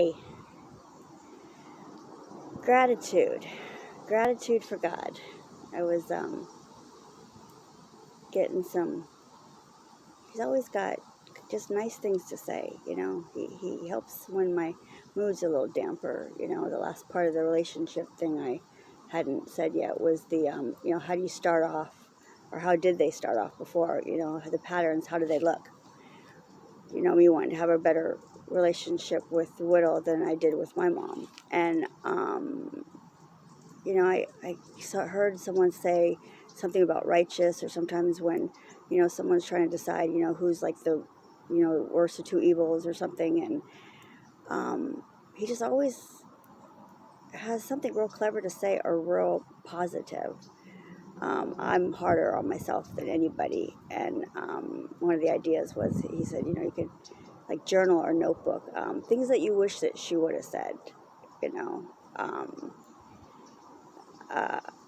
Today, gratitude. Gratitude for God. I was getting some, he's always got just nice things to say, He helps when my mood's a little damper. The last part of the relationship thing I hadn't said yet was how do you start off, or how did they start off before, the patterns, how do they look? Me wanting to have a better relationship with Whittle than I did with my mom. And, I heard someone say something about righteous, or sometimes when, someone's trying to decide, who's like the, worst of two evils or something. And he just always has something real clever to say, or real positive. I'm harder on myself than anybody. And one of the ideas was, he said, you could like journal or notebook, things that you wish that she would have said,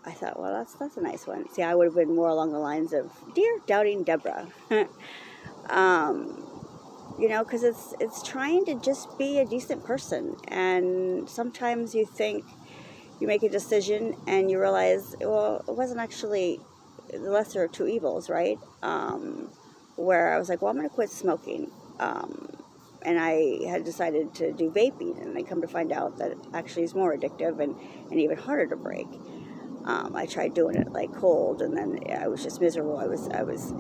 I thought, well, that's a nice one. See, I would have been more along the lines of, "Dear Doubting Deborah," because it's trying to just be a decent person. And sometimes you think you make a decision and you realize, well, it wasn't actually the lesser of two evils, right? Where I was like, well, I'm going to quit smoking. And I had decided to do vaping, and I come to find out that actually is more addictive and even harder to break. I tried doing it like cold, and then I was just miserable. I was,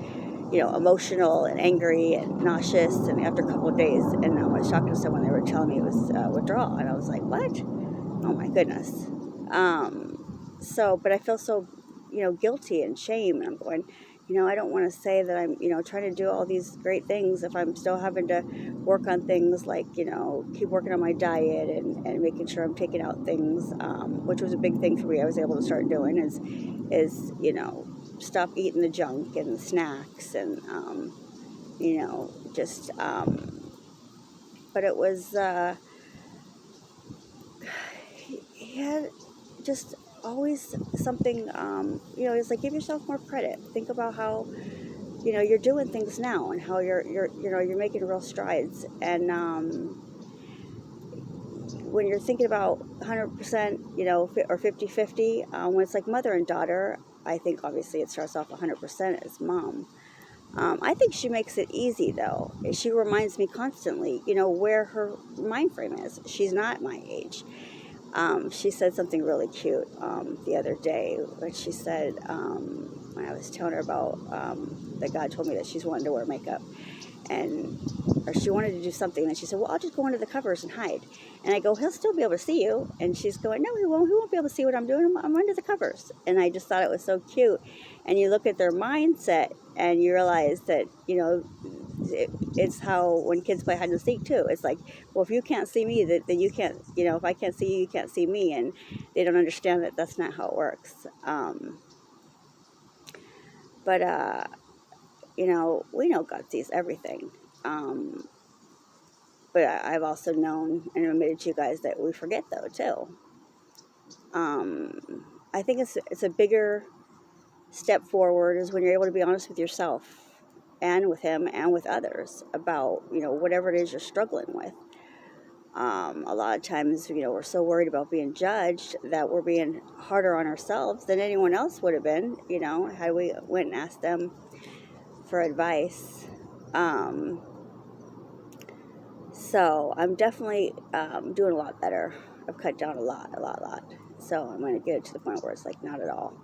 emotional and angry and nauseous. And after a couple of days, and I was talking to someone, they were telling me it was withdrawal, and I was like, what? Oh my goodness. But I feel so, guilty and shame, and I'm going, I don't want to say that I'm, trying to do all these great things if I'm still having to work on things like, keep working on my diet and making sure I'm taking out things, which was a big thing for me. I was able to start doing is stop eating the junk and the snacks and, but it was, he had just always something, it's like, give yourself more credit. Think about how, you're doing things now, and how you're making real strides. And when you're thinking about 100%, or 50-50, when it's like mother and daughter, I think obviously it starts off 100% as mom. I think she makes it easy, though. She reminds me constantly, where her mind frame is. She's not my age. She said something really cute the other day, when she said, when I was telling her about that God told me that she's wanting to wear makeup, or she wanted to do something, and she said, well, I'll just go under the covers and hide. And I go, he'll still be able to see you. And she's going, no, he won't be able to see what I'm doing. I'm under the covers. And I just thought it was so cute. And you look at their mindset, and you realize that, it's how when kids play hide and seek too. It's like, well, if you can't see me, then you can't, if I can't see you, you can't see me. And they don't understand that that's not how it works. We know God sees everything. But I've also known and admitted to you guys that we forget, though, too. I think it's a bigger step forward is when you're able to be honest with yourself and with him and with others about, whatever it is you're struggling with. A lot of times, we're so worried about being judged that we're being harder on ourselves than anyone else would have been, had we went and asked them for advice. So I'm definitely doing a lot better. I've cut down a lot. So I'm going to get it to the point where it's like not at all.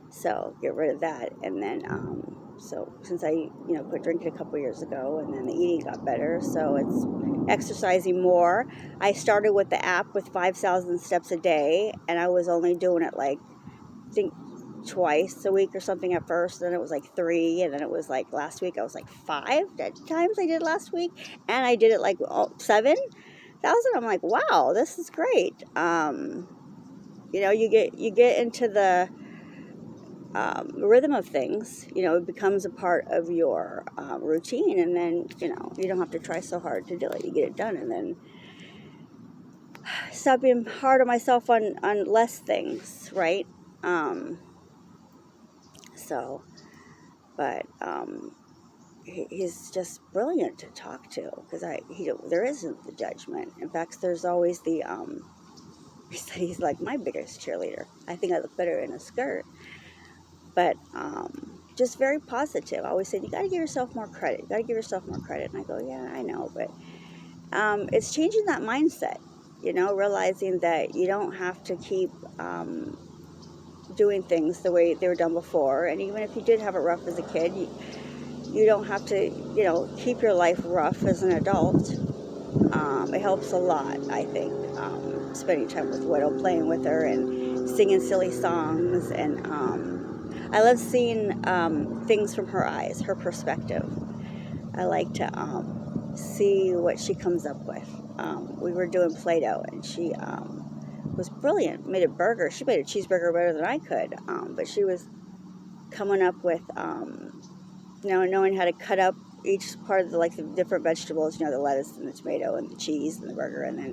So get rid of that. And then, so since I, quit drinking a couple years ago, and then the eating got better, so it's exercising more. I started with the app with 5,000 steps a day, and I was only doing it like, I think, twice a week or something at first. Then it was like 3, and then it was like last week I was like 5 times I did last week, and I did it like 7,000. I'm like, wow, this is great. You get into the rhythm of things. It becomes a part of your routine, and then you don't have to try so hard to do it. You get it done, and then stop being hard on myself on less things, right? he's just brilliant to talk to, because there isn't the judgment. In fact, there's always the he said he's like my biggest cheerleader. I think I look better in a skirt, but just very positive. I always said, you got to give yourself more credit. You got to give yourself more credit. And I go, yeah, I know, but it's changing that mindset. Realizing that you don't have to keep doing things the way they were done before, and even if you did have it rough as a kid, you don't have to, keep your life rough as an adult. It helps a lot, I think, spending time with Widow, playing with her, and singing silly songs. And I love seeing things from her eyes, her perspective. I like to see what she comes up with. We were doing Play-Doh, and she was brilliant. Made a burger. She made a cheeseburger better than I could, but she was coming up with knowing how to cut up each part of the different vegetables, the lettuce and the tomato and the cheese and the burger. And then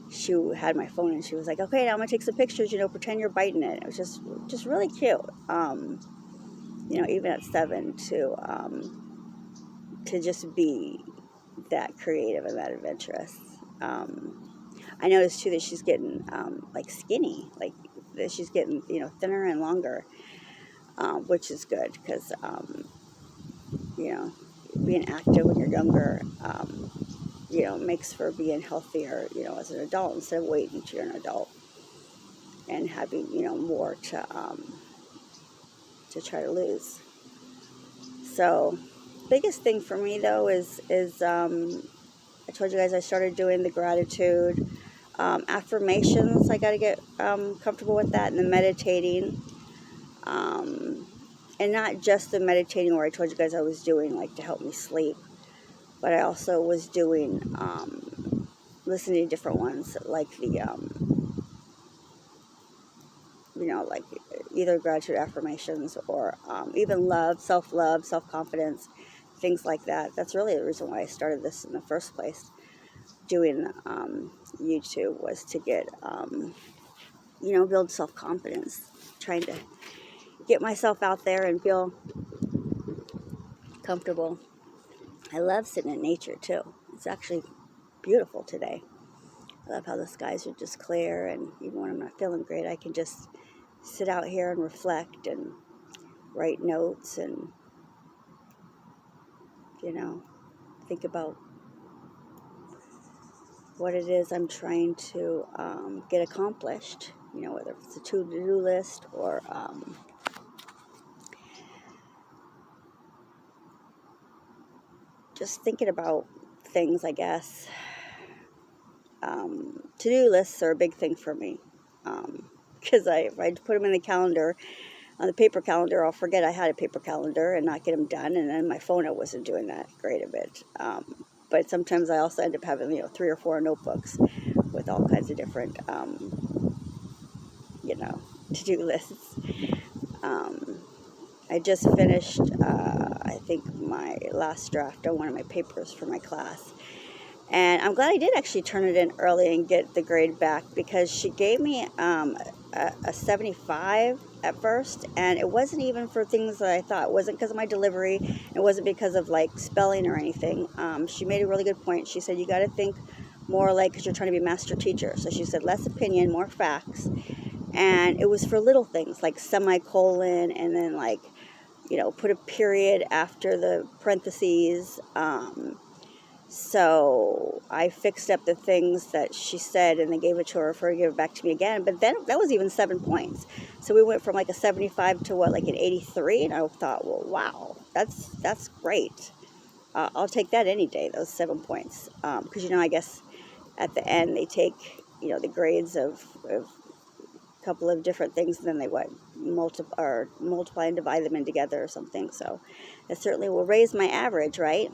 she had my phone, and she was like, okay, now I'm gonna take some pictures, pretend you're biting it. It was just really cute. Even at 7, to just be that creative and that adventurous. I noticed too that she's getting skinny, that she's getting thinner and longer, which is good, because being active when you're younger, makes for being healthier, as an adult, instead of waiting until you're an adult and having, more to try to lose. So, biggest thing for me though is I told you guys I started doing the gratitude, affirmations. I got to get comfortable with that, and the meditating. And not just the meditating where I told you guys I was doing to help me sleep, but I also was doing listening to different ones, like the either gratitude affirmations, or even self-love, self-confidence, things like that. That's really the reason why I started this in the first place. Doing YouTube was to get build self-confidence, trying to get myself out there and feel comfortable. I love sitting in nature too. It's actually beautiful today. I love how the skies are just clear, and even when I'm not feeling great, I can just sit out here and reflect and write notes and think about what it is I'm trying to get accomplished, whether it's a to-do list or just thinking about things, I guess. To-do lists are a big thing for me, because if I put them in the calendar, on the paper calendar, I'll forget I had a paper calendar and not get them done, and then my phone, I wasn't doing that great of it. But sometimes I also end up having 3 or 4 notebooks with all kinds of different to-do lists. I just finished, I think, my last draft on one of my papers for my class. And I'm glad I did actually turn it in early and get the grade back, because she gave me a 75 at first, and it wasn't even for things that I thought. It wasn't because of my delivery. It wasn't because of spelling or anything. She made a really good point. She said, you got to think more because you're trying to be a master teacher. So she said, less opinion, more facts. And it was for little things like semicolon, and then put a period after the parentheses. So I fixed up the things that she said, and then gave it to her for her to give it back to me again. But then that was even 7 points. So we went from a 75 to an 83. And I thought, well, wow, that's great. I'll take that any day, those 7 points. Because, I guess at the end they take, the grades of a couple of different things, and then they multiply and divide them in together or something. So that certainly will raise my average, right?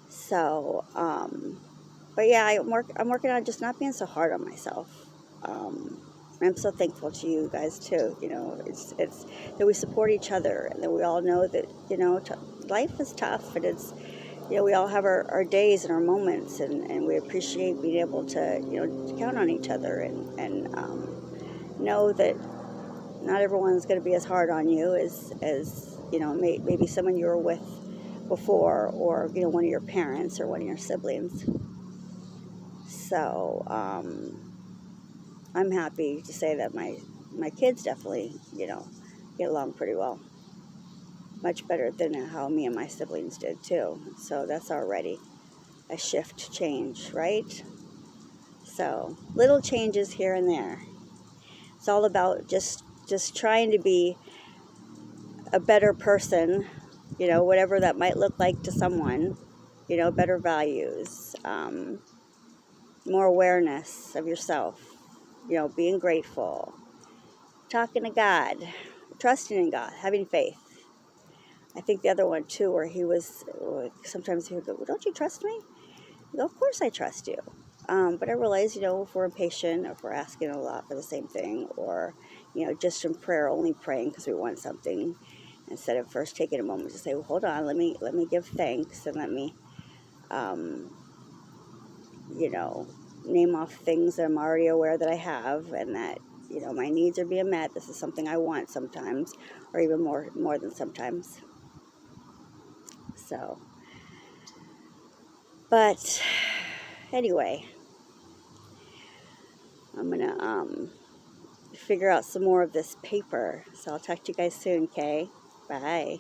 So, but yeah, I'm working on just not being so hard on myself. I'm so thankful to you guys too. It's that we support each other, and that we all know that life is tough, and it's we all have our days and our moments, and we appreciate being able to count on each other, and know that not everyone's going to be as hard on you as maybe someone you were with before, or one of your parents or one of your siblings. So I'm happy to say that my kids definitely get along pretty well, much better than how me and my siblings did too. So that's already a shift change, right? So little changes here and there. It's all about just trying to be a better person, whatever that might look like to someone, better values, more awareness of yourself, being grateful, talking to God, trusting in God, having faith. I think the other one too, where sometimes he would go, well, don't you trust me? I go, of course I trust you. But I realize, if we're impatient, if we're asking a lot for the same thing, or, just in prayer, only praying because we want something, instead of first taking a moment to say, well, hold on, let me give thanks, and let me, name off things that I'm already aware that I have, and that, my needs are being met. This is something I want sometimes, or even more than sometimes. So, but anyway, I'm going to figure out some more of this paper. So I'll talk to you guys soon, okay? Bye.